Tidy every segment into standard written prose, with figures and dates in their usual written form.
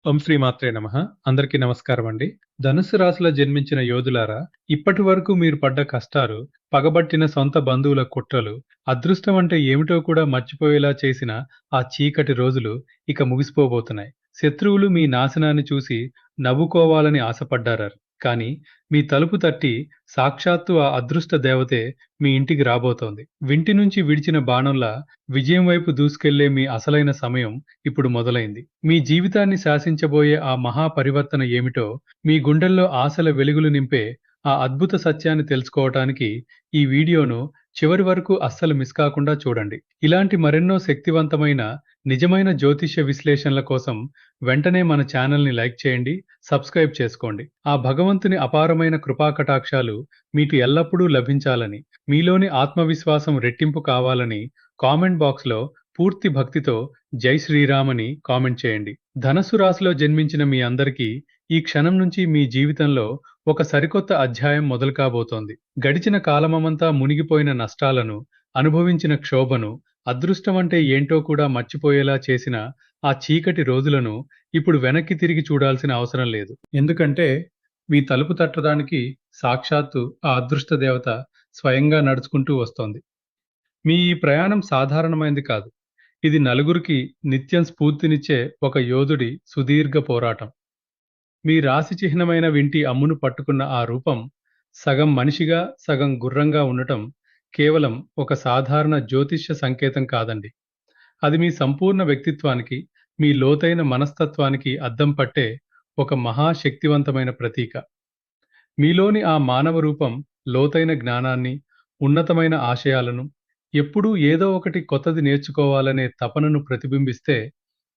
ఓం శ్రీ మాత్రే నమః. అందరికీ నమస్కారమండి. ధనుస్సు రాశిలో జన్మించిన యోధులారా, ఇప్పటి వరకు మీరు పడ్డ కష్టాలు, పగబట్టిన సొంత బంధువుల కుట్రలు, అదృష్టం అంటే ఏమిటో కూడా మర్చిపోయేలా చేసిన ఆ చీకటి రోజులు ఇక ముగిసిపోబోతున్నాయి. శత్రువులు మీ నాశనాన్ని చూసి నవ్వుకోవాలని ఆశపడ్డారు. కానీ మీ తలుపు తట్టి సాక్షాత్తు ఆ అదృష్ట దేవతే మీ ఇంటికి రాబోతోంది. వింటి నుంచి విడిచిన బాణంలా విజయం వైపు దూసుకెళ్లే మీ అసలైన సమయం ఇప్పుడు మొదలైంది. మీ జీవితాన్ని శాసించబోయే ఆ మహా పరివర్తన ఏమిటో, మీ గుండెల్లో ఆశల వెలుగులు నింపే ఆ అద్భుత సత్యాన్ని తెలుసుకోవటానికి ఈ వీడియోను చివరి వరకు అస్సలు మిస్ కాకుండా చూడండి. ఇలాంటి మరెన్నో శక్తివంతమైన, నిజమైన జ్యోతిష్య విశ్లేషణల కోసం వెంటనే మన ఛానల్‌ని లైక్ చేయండి, సబ్స్క్రైబ్ చేసుకోండి. ఆ భగవంతుని అపారమైన కృపాకటాక్షాలు మీకు ఎల్లప్పుడూ లభించాలని, మీలోని ఆత్మవిశ్వాసం రెట్టింపు కావాలని కామెంట్ బాక్స్‌లో పూర్తి భక్తితో జై శ్రీరామ్ అని కామెంట్ చేయండి. ధనస్సు రాశిలో జన్మించిన మీ అందరికీ ఈ క్షణం నుంచి మీ జీవితంలో ఒక సరికొత్త అధ్యాయం మొదలు కాబోతోంది. గడిచిన కాలమమంతా మునిగిపోయిన నష్టాలను, అనుభవించిన క్షోభను, అదృష్టం అంటే ఏంటో కూడా మర్చిపోయేలా చేసిన ఆ చీకటి రోజులను ఇప్పుడు వెనక్కి తిరిగి చూడాల్సిన అవసరం లేదు. ఎందుకంటే మీ తలుపు తట్టడానికి సాక్షాత్తు ఆ అదృష్ట దేవత స్వయంగా నడుచుకుంటూ వస్తోంది. మీ ఈ ప్రయాణం సాధారణమైనది కాదు. ఇది నలుగురికి నిత్యం స్ఫూర్తినిచ్చే ఒక యోధుడి సుదీర్ఘ పోరాటం. మీ రాశి చిహ్నమైన వింటి అమ్మును పట్టుకున్న ఆ రూపం సగం మనిషిగా, సగం గుర్రంగా ఉండటం కేవలం ఒక సాధారణ జ్యోతిష్య సంకేతం కాదండి. అది మీ సంపూర్ణ వ్యక్తిత్వానికి, మీ లోతైన మనస్తత్వానికి అద్దం పట్టే ఒక మహాశక్తివంతమైన ప్రతీక. మీలోని ఆ మానవ రూపం లోతైన జ్ఞానాన్ని, ఉన్నతమైన ఆశయాలను, ఎప్పుడూ ఏదో ఒకటి కొత్తది నేర్చుకోవాలనే తపనను ప్రతిబింబిస్తే,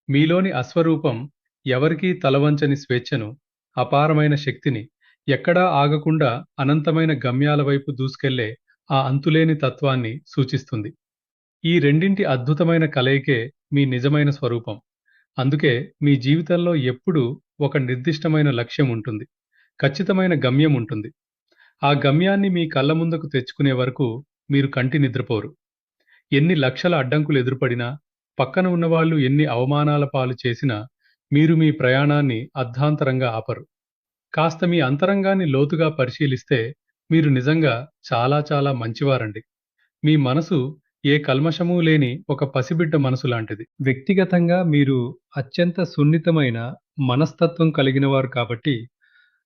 మీలోని అశ్వరూపం ఎవరికీ తలవంచని స్వేచ్ఛను, అపారమైన శక్తిని, ఎక్కడా ఆగకుండా అనంతమైన గమ్యాల వైపు దూసుకెళ్లే ఆ అంతులేని తత్వాన్ని సూచిస్తుంది. ఈ రెండింటి అద్భుతమైన కలయికే మీ నిజమైన స్వరూపం. అందుకే మీ జీవితంలో ఎప్పుడూ ఒక నిర్దిష్టమైన లక్ష్యం ఉంటుంది. ఖచ్చితమైన గమ్యం ఉంటుంది. ఆ గమ్యాన్ని మీ కళ్ళ ముందుకు తెచ్చుకునే వరకు మీరు కంటి నిద్రపోరు. ఎన్ని లక్షల అడ్డంకులు ఎదురుపడినా, పక్కన ఉన్నవాళ్ళు ఎన్ని అవమానాల పాలు చేసినా, మీరు మీ ప్రయాణాన్ని అర్ధాంతరంగా ఆపరు. కాస్త మీ అంతరంగాన్ని లోతుగా పరిశీలిస్తే, మీరు నిజంగా చాలా చాలా మంచివారండి. మీ మనసు ఏ కల్మషమూ లేని ఒక పసిబిడ్డ మనసు లాంటిది. వ్యక్తిగతంగా మీరు అత్యంత సున్నితమైన మనస్తత్వం కలిగినవారు కాబట్టి,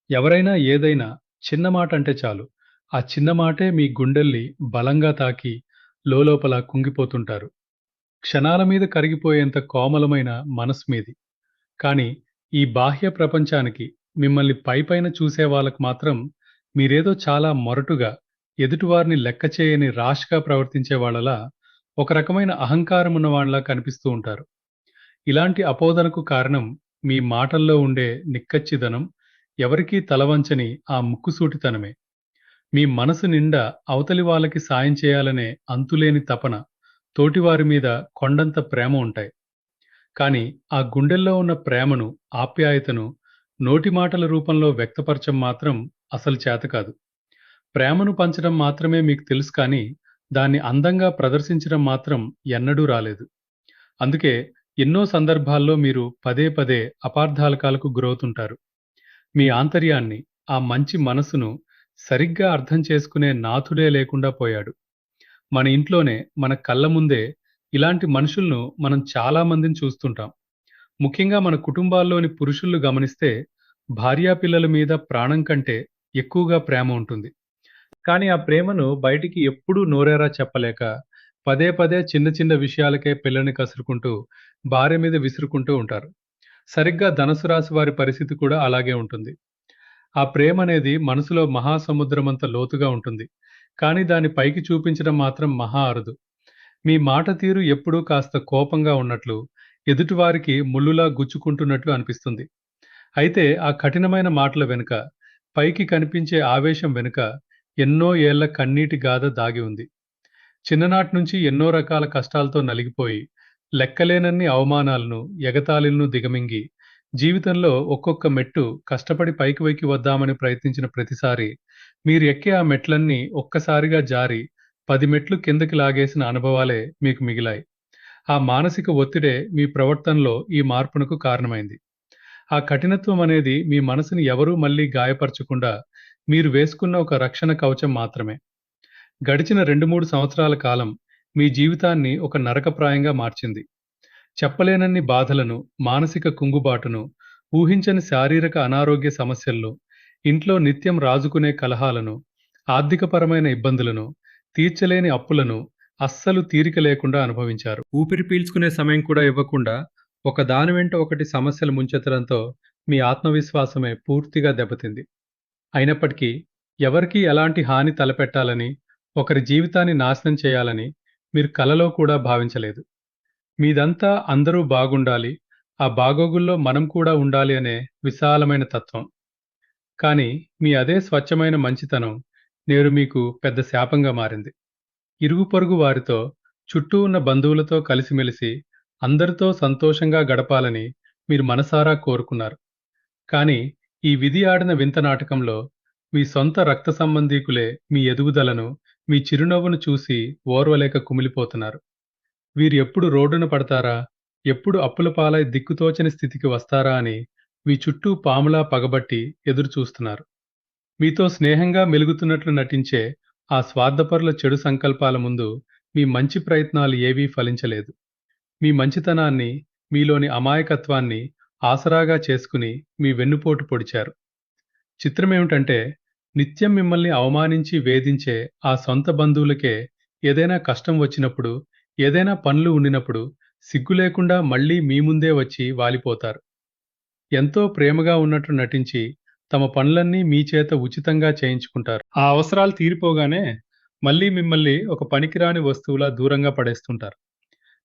ఎవరైనా ఏదైనా చిన్న మాట అంటే చాలు, ఆ చిన్న మాటే మీ గుండెల్ని బలంగా తాకి లోలోపల కుంగిపోతుంటారు. క్షణాల మీద కరిగిపోయేంత కోమలమైన మనసు మీది. కానీ ఈ బాహ్య ప్రపంచానికి, మిమ్మల్ని పైపైన చూసే వాళ్ళకి మాత్రం మీరేదో చాలా మొరటుగా, ఎదుటివారిని లెక్క చేయని ర్యాష్‌గా ప్రవర్తించే వాళ్ళలా, ఒక రకమైన అహంకారం ఉన్నవాళ్ళలా కనిపిస్తూ ఉంటారు. ఇలాంటి అపోదనకు కారణం మీ మాటల్లో ఉండే నిక్కచ్చిదనం, ఎవరికీ తలవంచని ఆ ముక్కుసూటితనమే. మీ మనసు నిండా అవతలి వాళ్ళకి సాయం చేయాలనే అంతులేని తపన, తోటివారి మీద కొండంత ప్రేమ ఉంటాయి. కానీ ఆ గుండెల్లో ఉన్న ప్రేమను, ఆప్యాయతను నోటి మాటల రూపంలో వ్యక్తపరచం మాత్రం అసలు చేతకాదు. ప్రేమను పంచడం మాత్రమే మీకు తెలుసు కానీ, దాన్ని అందంగా ప్రదర్శించడం మాత్రం ఎన్నడూ రాలేదు. అందుకే ఎన్నో సందర్భాల్లో మీరు పదే పదే అపార్థాలకాలకు గురవుతుంటారు. మీ ఆంతర్యాన్ని, ఆ మంచి మనసును సరిగ్గా అర్థం చేసుకునే నాథుడే లేకుండా పోయాడు. మన ఇంట్లోనే, మన కళ్ళ ముందే ఇలాంటి మనుషులను మనం చాలా మందిని చూస్తుంటాం. ముఖ్యంగా మన కుటుంబాల్లోని పురుషులు గమనిస్తే, భార్యాపిల్లల మీద ప్రాణం కంటే ఎక్కువగా ప్రేమ ఉంటుంది. కానీ ఆ ప్రేమను బయటికి ఎప్పుడూ నోరారా చెప్పలేక, పదే పదే చిన్న చిన్న విషయాలకే పిల్లని కసురుకుంటూ, భార్య మీద విసురుకుంటూ ఉంటారు. సరిగ్గా ధనుసు రాశి వారి పరిస్థితి కూడా అలాగే ఉంటుంది. ఆ ప్రేమనేది మనసులో మహాసముద్రమంత లోతుగా ఉంటుంది. కానీ దాన్ని పైకి చూపించడం మాత్రం మహా అరుదు. మీ మాట తీరు ఎప్పుడూ కాస్త కోపంగా ఉన్నట్లు, ఎదుటివారికి ముల్లులా గుచ్చుకుంటున్నట్లు అనిపిస్తుంది. అయితే ఆ కఠినమైన మాటల వెనుక, పైకి కనిపించే ఆవేశం వెనుక ఎన్నో ఏళ్ల కన్నీటి గాథ దాగి ఉంది. చిన్ననాటి నుంచి ఎన్నో రకాల కష్టాలతో నలిగిపోయి, లెక్కలేనన్ని అవమానాలను, ఎగతాళిలను దిగమింగి, జీవితంలో ఒక్కొక్క మెట్టు కష్టపడి పైకి వెక్కి వద్దామని ప్రయత్నించిన ప్రతిసారి, మీరు ఎక్కే ఆ మెట్లన్నీ ఒక్కసారిగా జారి 10 మెట్లు కిందకి లాగేసిన అనుభవాలే మీకు మిగిలాయి. ఆ మానసిక ఒత్తిడే మీ ప్రవర్తనలో ఈ మార్పునకు కారణమైంది. ఆ కఠినత్వం అనేది మీ మనసుని ఎవరూ మళ్ళీ గాయపరచకుండా మీరు వేసుకున్న ఒక రక్షణ కవచం మాత్రమే. గడిచిన 2, 3 సంవత్సరాల కాలం మీ జీవితాన్ని ఒక నరకప్రాయంగా మార్చింది. చెప్పలేనన్ని బాధలను, మానసిక కుంగుబాటును, ఊహించని శారీరక అనారోగ్య సమస్యలను, ఇంట్లో నిత్యం రాజుకునే కలహాలను, ఆర్థికపరమైన ఇబ్బందులను, తీర్చలేని అప్పులను అస్సలు తీరిక లేకుండా అనుభవించారు. ఊపిరి పీల్చుకునే సమయం కూడా ఇవ్వకుండా ఒక దాని వెంట ఒకటి సమస్యలు ముంచెత్తడంతో మీ ఆత్మవిశ్వాసమే పూర్తిగా దెబ్బతింది. అయినప్పటికీ ఎవరికీ ఎలాంటి హాని తలపెట్టాలని, ఒకరి జీవితాన్ని నాశనం చేయాలని మీరు కలలో కూడా భావించలేదు. మీదంతా అందరూ బాగుండాలి, ఆ బాగోగుల్లో మనం కూడా ఉండాలి అనే విశాలమైన తత్వం. కానీ మీ అదే స్వచ్ఛమైన మంచితనం నేడు మీకు పెద్ద శాపంగా మారింది. ఇరుగు పొరుగు వారితో, చుట్టూ ఉన్న బంధువులతో కలిసిమెలిసి అందరితో సంతోషంగా గడపాలని మీరు మనసారా కోరుకున్నారు. కానీ ఈ విధి ఆడిన వింత నాటకంలో మీ సొంత రక్త సంబంధీకులే మీ ఎదుగుదలను, మీ చిరునవ్వును చూసి ఓర్వలేక కుమిలిపోతున్నారు. వీరు ఎప్పుడు రోడ్డున పడతారా? ఎప్పుడు అప్పుల పాలై దిక్కుతోచని స్థితికి వస్తారా అని మీ చుట్టూ పాములా పగబట్టి ఎదురు చూస్తున్నారు. మీతో స్నేహంగా మెలుగుతున్నట్లు నటించే ఆ స్వార్థపరుల చెడు సంకల్పాల ముందు మీ మంచి ప్రయత్నాలు ఏవీ ఫలించలేదు. మీ మంచితనాన్ని, మీలోని అమాయకత్వాన్ని ఆసరాగా చేసుకుని మీ వెన్నుపోటు పొడిచారు. చిత్రమేమిటంటే, నిత్యం మిమ్మల్ని అవమానించి వేధించే ఆ సొంత బంధువులకే ఏదైనా కష్టం వచ్చినప్పుడు, ఏదైనా పనులు ఉండినప్పుడు సిగ్గు లేకుండా మళ్ళీ మీ ముందే వచ్చి వాలిపోతారు. ఎంతో ప్రేమగా ఉన్నట్టు నటించి తమ పనులన్నీ మీ చేత ఉచితంగా చేయించుకుంటారు. ఆ అవసరాలు తీరిపోగానే మళ్ళీ మిమ్మల్ని ఒక పనికిరాని వస్తువులా దూరంగా పడేస్తుంటారు.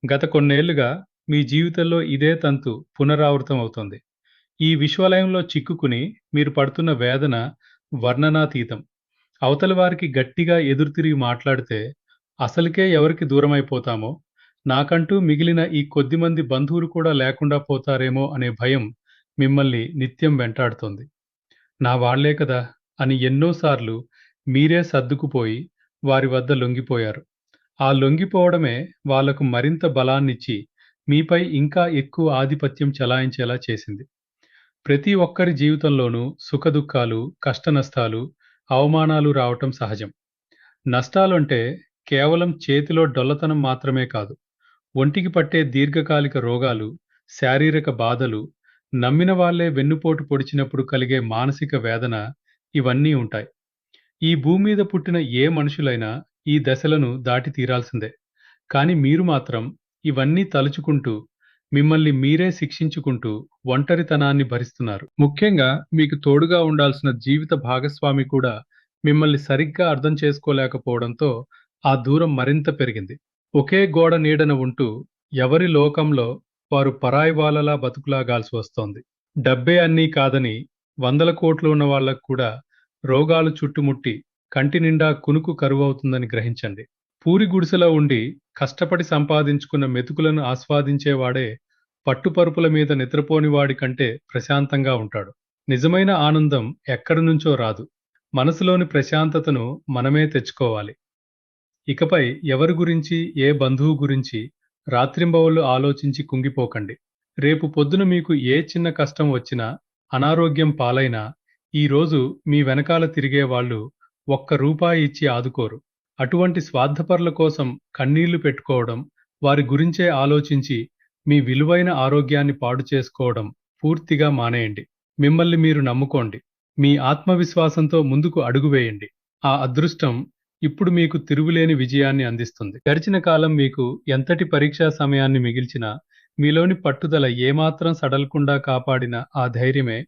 గత కొన్నేళ్లుగా మీ జీవితంలో ఇదే తంతు పునరావృతం అవుతోంది. ఈ విశ్వలయంలో చిక్కుకుని మీరు పడుతున్న వేదన వర్ణనాతీతం. అవతలి వారికి గట్టిగా ఎదురుతిరిగి మాట్లాడితే అసలుకే ఎవరికి దూరమైపోతామో, నాకంటూ మిగిలిన ఈ కొద్దిమంది బంధువులు కూడా లేకుండా పోతారేమో అనే భయం మిమ్మల్ని నిత్యం వెంటాడుతోంది. నా వాళ్లే కదా అని ఎన్నోసార్లు మీరే సర్దుకుపోయి వారి వద్ద లొంగిపోయారు. ఆ లొంగిపోవడమే వాళ్లకు మరింత బలాన్నిచ్చి మీపై ఇంకా ఎక్కువ ఆధిపత్యం చెలాయించేలా చేసింది. ప్రతి ఒక్కరి జీవితంలోనూ సుఖదుఖాలు, కష్టనష్టాలు, అవమానాలు రావటం సహజం. నష్టాలంటే కేవలం చేతిలో డొల్లతనం మాత్రమే కాదు. ఒంటికి పట్టే దీర్ఘకాలిక రోగాలు, శారీరక బాధలు, నమ్మిన వాళ్లే వెన్నుపోటు పొడిచినప్పుడు కలిగే మానసిక వేదన ఇవన్నీ ఉంటాయి. ఈ భూమి మీద పుట్టిన ఏ మనుషులైనా ఈ దశలను దాటి తీరాల్సిందే. కానీ మీరు మాత్రం ఇవన్నీ తలుచుకుంటూ, మిమ్మల్ని మీరే శిక్షించుకుంటూ ఒంటరితనాన్ని భరిస్తున్నారు. ముఖ్యంగా మీకు తోడుగా ఉండాల్సిన జీవిత భాగస్వామి కూడా మిమ్మల్ని సరిగ్గా అర్థం చేసుకోలేకపోవడంతో ఆ దూరం మరింత పెరిగింది. ఒకే గోడ నీడన ఉంటూ ఎవరి లోకంలో వారు పరాయి వాళ్ళలా బతుకులాగాల్సి వస్తోంది. డబ్బే అన్నీ కాదని 100 కోట్లు ఉన్న వాళ్ళకు కూడా రోగాలు చుట్టుముట్టి కంటి నిండా కునుకు కరువవుతుందని గ్రహించండి. పూరి గుడిసెలో ఉండి కష్టపడి సంపాదించుకున్న మెతుకులను ఆస్వాదించేవాడే పట్టుపరుపుల మీద నిద్రపోని వాడి కంటే ప్రశాంతంగా ఉంటాడు. నిజమైన ఆనందం ఎక్కడి నుంచో రాదు. మనసులోని ప్రశాంతతను మనమే తెచ్చుకోవాలి. ఇకపై ఎవరి గురించి, ఏ బంధువు గురించి రాత్రింబవళ్లు ఆలోచించి కుంగిపోకండి. రేపు పొద్దున మీకు ఏ చిన్న కష్టం వచ్చినా, అనారోగ్యం పాలైనా, ఈరోజు మీ వెనకాల తిరిగే వాళ్ళు ఒక్క రూపాయి ఇచ్చి ఆదుకోరు. అటువంటి స్వార్థపరుల కోసం కన్నీళ్లు పెట్టుకోవడం, వారి గురించే ఆలోచించి మీ విలువైన ఆరోగ్యాన్ని పాడు చేసుకోవడం పూర్తిగా మానేయండి. మిమ్మల్ని మీరు నమ్ముకోండి. మీ ఆత్మవిశ్వాసంతో ముందుకు అడుగు వేయండి. ఆ అదృష్టం ఇప్పుడు మీకు తిరుగులేని విజయాన్ని అందిస్తుంది. గడిచిన కాలం మీకు ఎంతటి పరీక్షా సమయాన్ని మిగిల్చినా మీలోని పట్టుదల ఏమాత్రం సడలకుండా కాపాడిన ఆ ధైర్యమే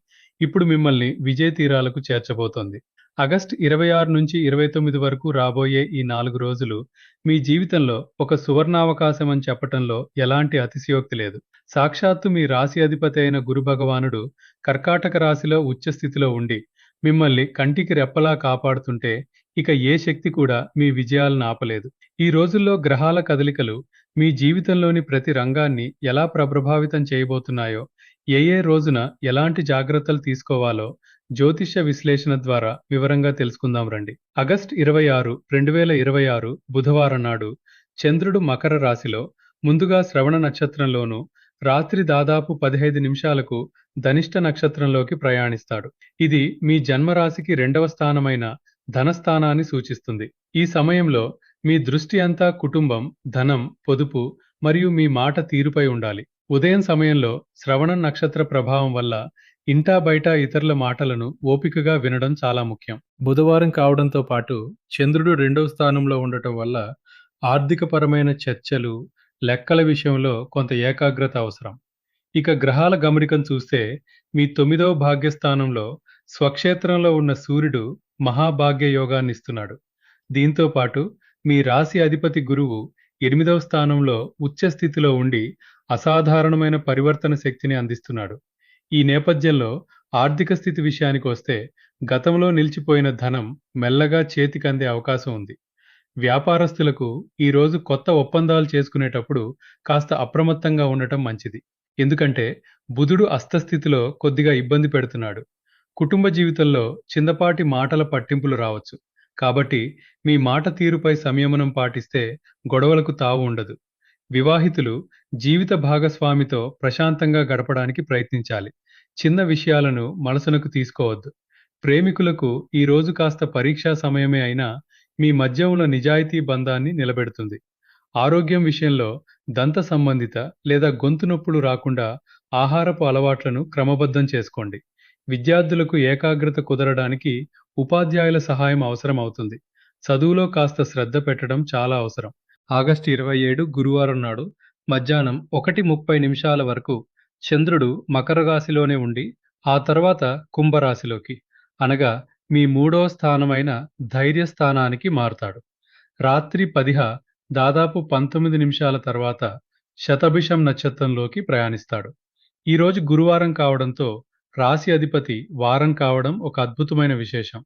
ఇప్పుడు మిమ్మల్ని విజయ తీరాలకు చేర్చబోతోంది. ఆగస్టు 26 నుంచి 29 వరకు రాబోయే ఈ 4 రోజులు మీ జీవితంలో ఒక సువర్ణావకాశం అని చెప్పటంలో ఎలాంటి అతిశయోక్తి లేదు. సాక్షాత్తు మీ రాశి అధిపతి అయిన గురు భగవానుడు కర్కాటక రాశిలో ఉచ్చస్థితిలో ఉండి మిమ్మల్ని కంటికి రెప్పలా కాపాడుతుంటే ఇక ఏ శక్తి కూడా మీ విజయాలను ఆపలేదు. ఈ రోజుల్లో గ్రహాల కదలికలు మీ జీవితంలోని ప్రతి రంగాన్ని ఎలా ప్రభావితం చేయబోతున్నాయో, ఏ రోజున ఎలాంటి జాగ్రత్తలు తీసుకోవాలో జ్యోతిష్య విశ్లేషణ ద్వారా వివరంగా తెలుసుకుందాం రండి. ఆగస్టు 26, 2026 బుధవారం నాడు చంద్రుడు మకర రాశిలో ముందుగా శ్రవణ నక్షత్రంలోనూ, రాత్రి దాదాపు 15 నిమిషాలకు ధనిష్ట నక్షత్రంలోకి ప్రయాణిస్తాడు. ఇది మీ జన్మరాశికి రెండవ స్థానమైన ధనస్థానాన్ని సూచిస్తుంది. ఈ సమయంలో మీ దృష్టి అంతా కుటుంబం, ధనం, పొదుపు మరియు మీ మాట తీరుపై ఉండాలి. ఉదయం సమయంలో శ్రవణం నక్షత్ర ప్రభావం వల్ల ఇంటా బయట ఇతరుల మాటలను ఓపికగా వినడం చాలా ముఖ్యం. బుధవారం కావడంతో పాటు చంద్రుడు రెండవ స్థానంలో ఉండటం వల్ల ఆర్థికపరమైన చర్చలు, లెక్కల విషయంలో కొంత ఏకాగ్రత అవసరం. ఇక గ్రహాల గమనికను చూస్తే మీ 9వ భాగ్యస్థానంలో స్వక్షేత్రంలో ఉన్న సూర్యుడు మహాభాగ్య యోగాన్ని ఇస్తున్నాడు. దీంతో పాటు మీ రాశి అధిపతి గురువు 8వ స్థానంలో ఉచ్చ స్థితిలో ఉండి అసాధారణమైన పరివర్తన శక్తిని అందిస్తున్నాడు. ఈ నేపథ్యంలో ఆర్థిక స్థితి విషయానికి వస్తే గతంలో నిలిచిపోయిన ధనం మెల్లగా చేతికందే అవకాశం ఉంది. వ్యాపారస్తులకు ఈ రోజు కొత్త ఒప్పందాలు చేసుకునేటప్పుడు కాస్త అప్రమత్తంగా ఉండటం మంచిది. ఎందుకంటే బుధుడు అస్తస్థితిలో కొద్దిగా ఇబ్బంది పెడుతున్నాడు. కుటుంబ జీవితంలో చిన్నపాటి మాటల పట్టింపులు రావచ్చు. కాబట్టి మీ మాట తీరుపై సంయమనం పాటిస్తే గొడవలకు తావు ఉండదు. వివాహితులు జీవిత భాగస్వామితో ప్రశాంతంగా గడపడానికి ప్రయత్నించాలి. చిన్న విషయాలను మనసునకు తీసుకోవద్దు. ప్రేమికులకు ఈ రోజు కాస్త పరీక్షా సమయమే అయినా మీ మధ్య ఉన్న నిజాయితీ బంధాన్ని నిలబెడుతుంది. ఆరోగ్యం విషయంలో దంత సంబంధిత లేదా గొంతు నొప్పులు రాకుండా ఆహారపు అలవాట్లను క్రమబద్ధం చేసుకోండి. విద్యార్థులకు ఏకాగ్రత కుదరడానికి ఉపాధ్యాయుల సహాయం అవసరం అవుతుంది. చదువులో కాస్త శ్రద్ధ పెట్టడం చాలా అవసరం. ఆగస్టు 27 గురువారం నాడు మధ్యాహ్నం 1:30 వరకు చంద్రుడు మకర రాశిలోనే ఉండి ఆ తర్వాత కుంభరాశిలోకి అనగా మీ 3వ స్థానమైన ధైర్య స్థానానికి మారుతాడు. రాత్రి 10 దాదాపు 19 నిమిషాల తర్వాత శతభిషం నక్షత్రంలోకి ప్రయాణిస్తాడు. ఈరోజు గురువారం కావడంతో రాశి అధిపతి వారం కావడం ఒక అద్భుతమైన విశేషం.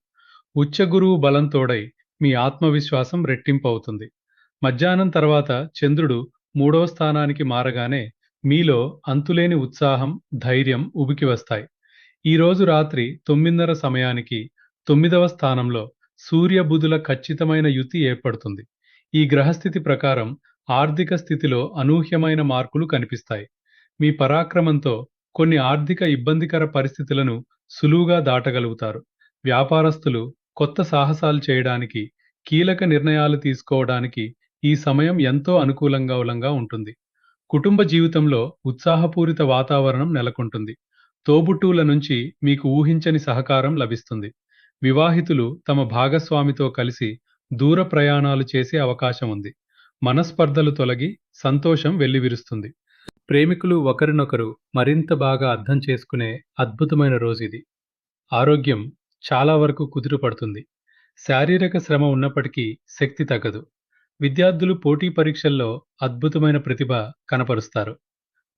ఉచ్చ గురువు బలం తోడై మీ ఆత్మవిశ్వాసం రెట్టింపు అవుతుంది. మధ్యాహ్నం తర్వాత చంద్రుడు 3వ స్థానానికి మారగానే మీలో అంతులేని ఉత్సాహం, ధైర్యం ఉబికి వస్తాయి. ఈరోజు రాత్రి 9:30 సమయానికి 9వ స్థానంలో సూర్య బుధుల ఖచ్చితమైన యుతి ఏర్పడుతుంది. ఈ గ్రహస్థితి ప్రకారం ఆర్థిక స్థితిలో అనూహ్యమైన మార్పులు కనిపిస్తాయి. మీ పరాక్రమంతో కొన్ని ఆర్థిక ఇబ్బందికర పరిస్థితులను సులువుగా దాటగలుగుతారు. వ్యాపారస్తులు కొత్త సాహసాలు చేయడానికి, కీలక నిర్ణయాలు తీసుకోవడానికి ఈ సమయం ఎంతో అనుకూలంగా ఉంటుంది. కుటుంబ జీవితంలో ఉత్సాహపూరిత వాతావరణం నెలకొంటుంది. తోబుట్టువుల నుంచి మీకు ఊహించని సహకారం లభిస్తుంది. వివాహితులు తమ భాగస్వామితో కలిసి దూర ప్రయాణాలు చేసే అవకాశం ఉంది. మనస్పర్ధలు తొలగి సంతోషం వెల్లివిరుస్తుంది. ప్రేమికులు ఒకరినొకరు మరింత బాగా అర్థం చేసుకునే అద్భుతమైన రోజు ఇది. ఆరోగ్యం చాలా వరకు కుదుటపడుతుంది. శారీరక శ్రమ ఉన్నప్పటికీ శక్తి తగ్గదు. విద్యార్థులు పోటీ పరీక్షల్లో అద్భుతమైన ప్రతిభ కనపరుస్తారు.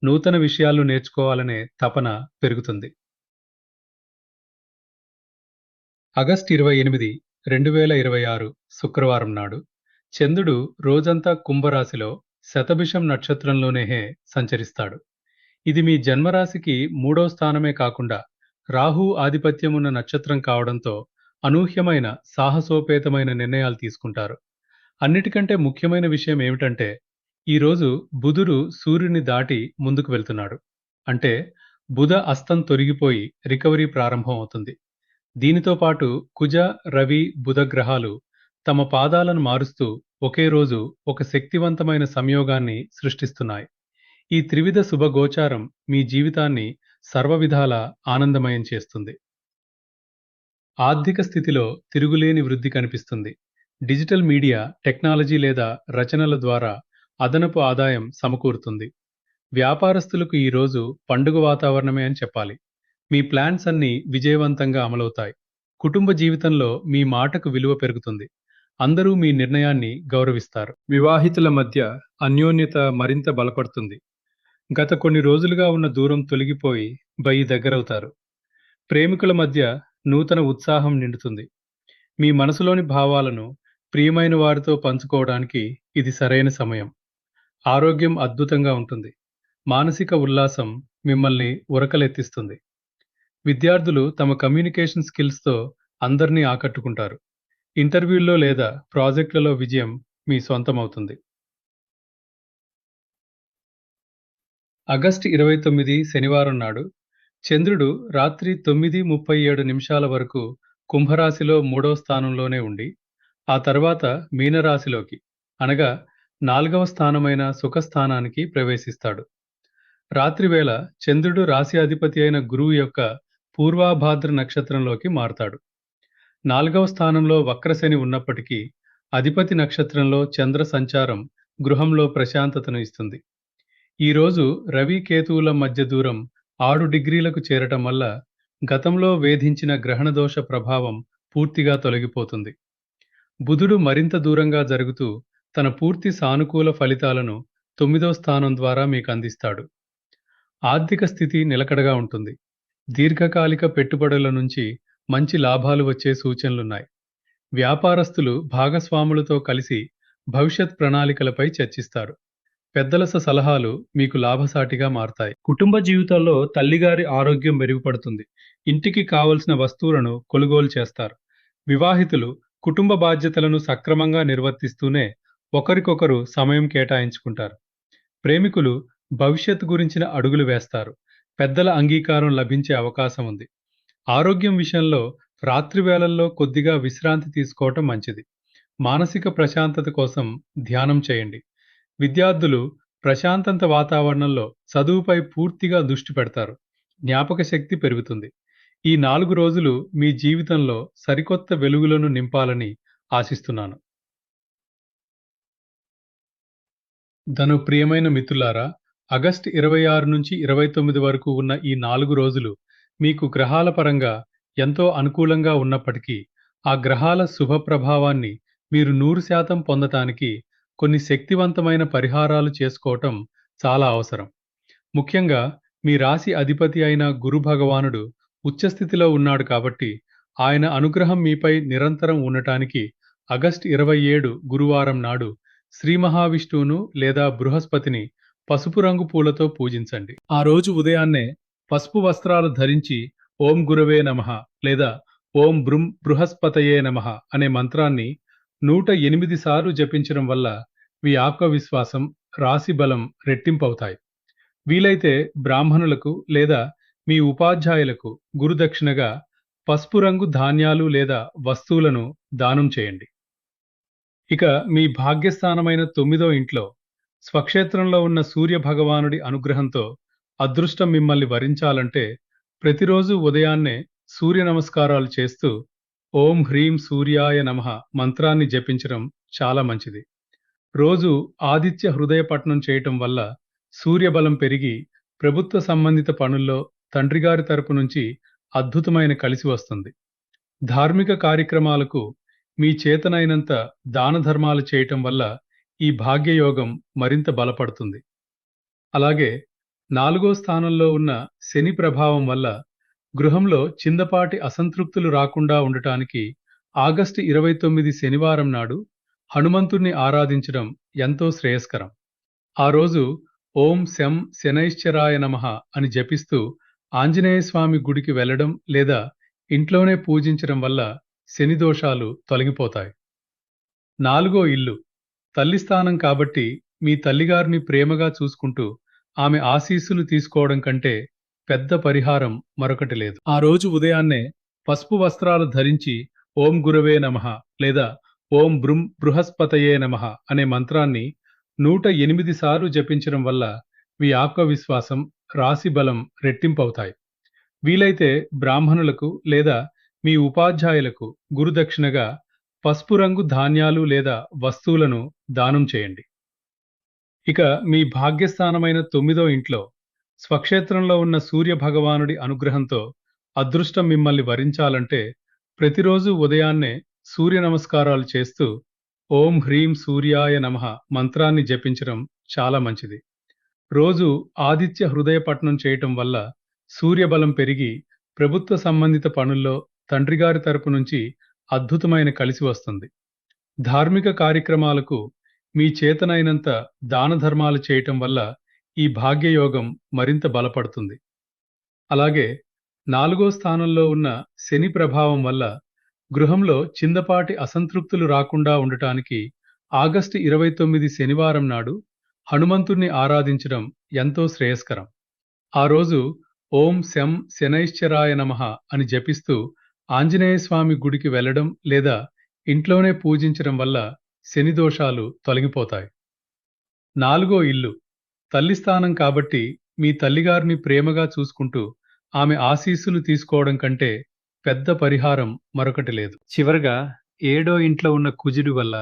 నూతన విషయాలు నేర్చుకోవాలనే తపన పెరుగుతుంది. ఆగస్టు 28, 2026 శుక్రవారం నాడు చంద్రుడు రోజంతా కుంభరాశిలో శతభిషం నక్షత్రంలోనే సంచరిస్తాడు. ఇది మీ జన్మరాశికి 3వ స్థానమే కాకుండా రాహు ఆధిపత్యం ఉన్న నక్షత్రం కావడంతో అనూహ్యమైన సాహసోపేతమైన నిర్ణయాలు తీసుకుంటారు. అన్నిటికంటే ముఖ్యమైన విషయం ఏమిటంటే ఈరోజు బుధుడు సూర్యుని దాటి ముందుకు వెళ్తున్నాడు. అంటే బుధ అస్తం తొలగిపోయి రికవరీ ప్రారంభం అవుతుంది. దీనితో పాటు కుజ, రవి, బుధ గ్రహాలు తమ పాదాలను మారుస్తూ ఒకే రోజు ఒక శక్తివంతమైన సంయోగాన్ని సృష్టిస్తున్నాయి. ఈ త్రివిధ శుభగోచారం మీ జీవితాన్ని సర్వవిధాలా ఆనందమయం చేస్తుంది. ఆర్థిక స్థితిలో తిరుగులేని వృద్ధి కనిపిస్తుంది. డిజిటల్ మీడియా, టెక్నాలజీ లేదా రచనల ద్వారా అదనపు ఆదాయం సమకూరుతుంది. వ్యాపారస్తులకు ఈ రోజు పండుగ వాతావరణమే అని చెప్పాలి. మీ ప్లాన్స్ అన్నీ విజయవంతంగా అమలవుతాయి. కుటుంబ జీవితంలో మీ మాటకు విలువ పెరుగుతుంది. అందరూ మీ నిర్ణయాన్ని గౌరవిస్తారు. వివాహితుల మధ్య అన్యోన్యత మరింత బలపడుతుంది. గత కొన్ని రోజులుగా ఉన్న దూరం తొలగిపోయి దగ్గరవుతారు. ప్రేమికుల మధ్య నూతన ఉత్సాహం నిండుతుంది. మీ మనసులోని భావాలను ప్రియమైన వారితో పంచుకోవడానికి ఇది సరైన సమయం. ఆరోగ్యం అద్భుతంగా ఉంటుంది. మానసిక ఉల్లాసం మిమ్మల్ని ఉరకలెత్తిస్తుంది. విద్యార్థులు తమ కమ్యూనికేషన్ స్కిల్స్తో అందరినీ ఆకట్టుకుంటారు. ఇంటర్వ్యూల్లో లేదా ప్రాజెక్టులలో విజయం మీ సొంతమవుతుంది. ఆగస్టు 29 శనివారం నాడు చంద్రుడు రాత్రి 9:37 వరకు కుంభరాశిలో 3వ స్థానంలోనే ఉండి, ఆ తర్వాత మీనరాశిలోకి అనగా 4వ స్థానమైన సుఖస్థానానికి ప్రవేశిస్తాడు. రాత్రివేళ చంద్రుడు రాశి అధిపతి అయిన గురువు యొక్క పూర్వాభాద్ర నక్షత్రంలోకి మారతాడు. 4వ స్థానంలో వక్రశని ఉన్నప్పటికీ అధిపతి నక్షత్రంలో చంద్ర సంచారం గృహంలో ప్రశాంతతను ఇస్తుంది. ఈరోజు రవి కేతువుల మధ్య దూరం 6 డిగ్రీలకు చేరటం వల్ల గతంలో వేధించిన గ్రహణదోష ప్రభావం పూర్తిగా తొలగిపోతుంది. బుధుడు మరింత దూరంగా జరుగుతూ తన పూర్తి సానుకూల ఫలితాలను 9వ స్థానం ద్వారా మీకు అందిస్తాడు. ఆర్థిక స్థితి నిలకడగా ఉంటుంది. దీర్ఘకాలిక పెట్టుబడుల నుంచి మంచి లాభాలు వచ్చే సూచనలున్నాయి. వ్యాపారస్తులు భాగస్వాములతో కలిసి భవిష్యత్ ప్రణాళికలపై చర్చిస్తారు. పెద్దల సలహాలు మీకు లాభసాటిగా మారతాయి. కుటుంబ జీవితంలో తల్లిగారి ఆరోగ్యం మెరుగుపడుతుంది. ఇంటికి కావలసిన వస్తువులను కొనుగోలు చేస్తారు. వివాహితులు కుటుంబ బాధ్యతలను సక్రమంగా నిర్వర్తిస్తూనే ఒకరికొకరు సమయం కేటాయించుకుంటారు. ప్రేమికులు భవిష్యత్తు గురించిన అడుగులు వేస్తారు. పెద్దల అంగీకారం లభించే అవకాశం ఉంది. ఆరోగ్యం విషయంలో రాత్రి వేళల్లో కొద్దిగా విశ్రాంతి తీసుకోవటం మంచిది. మానసిక ప్రశాంతత కోసం ధ్యానం చేయండి. విద్యార్థులు ప్రశాంతత వాతావరణంలో చదువుపై పూర్తిగా దృష్టి పెడతారు. జ్ఞాపక శక్తి పెరుగుతుంది. ఈ 4 రోజులు మీ జీవితంలో సరికొత్త వెలుగులను నింపాలని ఆశిస్తున్నాను. ధను ప్రియమైన మిత్రులారా, ఆగస్టు 26 నుంచి 29 వరకు ఉన్న ఈ 4 రోజులు మీకు గ్రహాల పరంగా ఎంతో అనుకూలంగా ఉన్నప్పటికీ, ఆ గ్రహాల శుభ ప్రభావాన్ని మీరు 100% పొందటానికి కొన్ని శక్తివంతమైన పరిహారాలు చేసుకోవటం చాలా అవసరం. ముఖ్యంగా మీ రాశి అధిపతి అయిన గురు భగవానుడు ఉచ్చస్థితిలో ఉన్నాడు కాబట్టి, ఆయన అనుగ్రహం మీపై నిరంతరం ఉండటానికి ఆగస్టు 27 గురువారం నాడు శ్రీ మహావిష్ణువును లేదా బృహస్పతిని పసుపు రంగు పూలతో పూజించండి. ఆ రోజు ఉదయాన్నే పసుపు వస్త్రాలు ధరించి ఓం గురవే నమః లేదా ఓం బృహస్పతయే నమః అనే మంత్రాన్ని 108 సార్లు జపించడం వల్ల మీ ఆత్మవిశ్వాసం, రాశి బలం రెట్టింపవుతాయి. వీలైతే బ్రాహ్మణులకు లేదా మీ ఉపాధ్యాయులకు గురుదక్షిణగా పసుపు రంగు ధాన్యాలు లేదా వస్తువులను దానం చేయండి. ఇక మీ భాగ్యస్థానమైన 9వ ఇంట్లో స్వక్షేత్రంలో ఉన్న సూర్య భగవానుడి అనుగ్రహంతో అదృష్టం మిమ్మల్ని వరించాలంటే ప్రతిరోజు ఉదయాన్నే సూర్య నమస్కారాలు చేస్తూ ఓం హ్రీం సూర్యాయ నమః మంత్రాన్ని జపించడం చాలా మంచిది. రోజు ఆదిత్య హృదయ పఠనం చేయటం వల్ల సూర్యబలం పెరిగి ప్రభుత్వ సంబంధిత పనుల్లో తండ్రిగారి తరపు నుంచి అద్భుతమైన కలిసి వస్తుంది. ధార్మిక కార్యక్రమాలకు మీ చేతనైనంత దాన ధర్మాలు చేయటం వల్ల ఈ భాగ్యయోగం మరింత బలపడుతుంది. అలాగే 4వ స్థానంలో ఉన్న శని ప్రభావం వల్ల గృహంలో చిన్నపాటి అసంతృప్తులు రాకుండా ఉండటానికి ఆగస్టు 29 శనివారం నాడు హనుమంతుణ్ణి ఆరాధించడం ఎంతో శ్రేయస్కరం. ఆ రోజు ఓం శం శనైశ్చరాయ నమః అని జపిస్తూ ఆంజనేయ స్వామి గుడికి వెళ్ళడం లేదా ఇంట్లోనే పూజించడం వల్ల శని దోషాలు తొలగిపోతాయి. 4వ ఇల్లు తల్లి స్థానం కాబట్టి మీ తల్లిగారిని ప్రేమగా చూసుకుంటూ ఆమె ఆశీస్సులు తీసుకోవడం కంటే పెద్ద పరిహారం మరొకటి లేదు. ఆ రోజు ఉదయాన్నే పసుపు వస్త్రాలు ధరించి ఓం గురవే నమః లేదా ఓం బృహస్పతయే నమః అనే మంత్రాన్ని 108 సార్లు జపించడం వల్ల మీ ఆత్మవిశ్వాసం, రాశి బలం రెట్టింపవుతాయి. వీలైతే బ్రాహ్మణులకు లేదా మీ ఉపాధ్యాయులకు గురుదక్షిణగా పసుపు రంగు ధాన్యాలు లేదా వస్తువులను దానం చేయండి. ఇక మీ భాగ్యస్థానమైన 9వ ఇంట్లో స్వక్షేత్రంలో ఉన్న సూర్య భగవానుడి అనుగ్రహంతో అదృష్టం మిమ్మల్ని వరించాలంటే ప్రతిరోజు ఉదయాన్నే సూర్య నమస్కారాలు చేస్తూ ఓం హ్రీం సూర్యాయ నమః మంత్రాన్ని జపించడం చాలా మంచిది. రోజు ఆదిత్య హృదయ పఠనం చేయటం వల్ల సూర్యబలం పెరిగి ప్రభుత్వ సంబంధిత పనుల్లో తండ్రిగారి తరపు నుంచి అద్భుతమైన కలిసి వస్తుంది. ధార్మిక కార్యక్రమాలకు మీ చేతనైనంత దాన ధర్మాలు చేయటం వల్ల ఈ భాగ్యయోగం మరింత బలపడుతుంది. అలాగే 4వ స్థానంలో ఉన్న శని ప్రభావం వల్ల గృహంలో చిన్నపాటి అసంతృప్తులు రాకుండా ఉండటానికి ఆగస్టు 29 శనివారం నాడు హనుమంతుణ్ణి ఆరాధించడం ఎంతో శ్రేయస్కరం. ఆ రోజు ఓం శం శనైశ్చరాయ నమః అని జపిస్తూ ఆంజనేయ స్వామి గుడికి వెళ్ళడం లేదా ఇంట్లోనే పూజించడం వల్ల శని దోషాలు తొలగిపోతాయి. నాలుగో ఇల్లు. తల్లి స్థానం కాబట్టి మీ తల్లిగారిని ప్రేమగా చూసుకుంటూ ఆమె ఆశీస్సులు తీసుకోవడం కంటే పెద్ద పరిహారం మరొకటి లేదు. చివరగా ఏడో ఇంట్లో ఉన్న కుజుడి వల్ల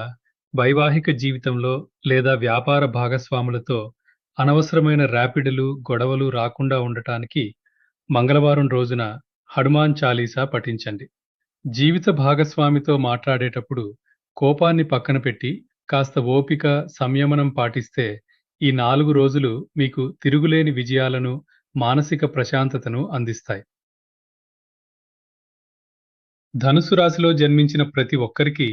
వైవాహిక జీవితంలో లేదా వ్యాపార భాగస్వాములతో అనవసరమైన ర్యాపిడులు, గొడవలు రాకుండా ఉండటానికి మంగళవారం రోజున హనుమాన్ చాలీసా పఠించండి. జీవిత భాగస్వామితో మాట్లాడేటప్పుడు కోపాన్ని పక్కన పెట్టి కాస్త ఓపిక, సంయమనం పాటిస్తే ఈ 4 రోజులు మీకు తిరుగులేని విజయాలను, మానసిక ప్రశాంతతను అందిస్తాయి. ధనుసు రాశిలో జన్మించిన ప్రతి ఒక్కరికి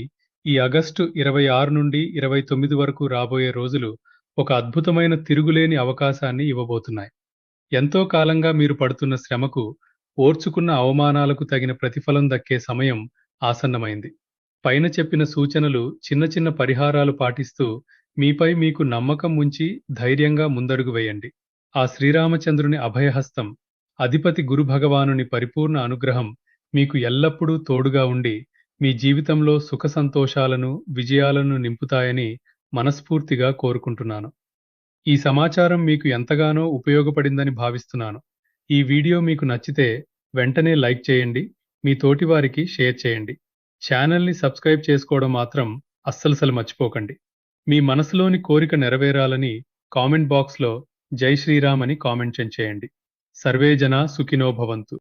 ఈ ఆగస్టు 26 నుండి 29 వరకు రాబోయే రోజులు ఒక అద్భుతమైన తిరుగులేని అవకాశాన్ని ఇవ్వబోతున్నాయి. ఎంతో కాలంగా మీరు పడుతున్న శ్రమకు, ఓర్చుకున్న అవమానాలకు తగిన ప్రతిఫలం దక్కే సమయం ఆసన్నమైంది. పైన చెప్పిన సూచనలు చిన్న చిన్న పరిహారాలు పాటిస్తూ మీపై మీకు నమ్మకం ఉంచి ధైర్యంగా ముందడుగు వేయండి. ఆ శ్రీరామచంద్రుని అభయహస్తం, అధిపతి గురు భగవానుని పరిపూర్ణ అనుగ్రహం మీకు ఎల్లప్పుడూ తోడుగా ఉండి మీ జీవితంలో సుఖ సంతోషాలను, విజయాలను నింపుతాయని మనస్ఫూర్తిగా కోరుకుంటున్నాను. ఈ సమాచారం మీకు ఎంతగానో ఉపయోగపడిందని భావిస్తున్నాను. ఈ వీడియో మీకు నచ్చితే వెంటనే లైక్ చేయండి, మీ తోటివారికి షేర్ చేయండి. ఛానల్‌ని సబ్స్క్రైబ్ చేసుకోవడం మాత్రం అస్సలు మర్చిపోకండి. మీ మనసులోని కోరిక నెరవేరాలని కామెంట్ బాక్స్‌లో జై శ్రీరామ్ అని కామెంట్ చేయండి. సర్వే జనా సుఖినో భవంతు.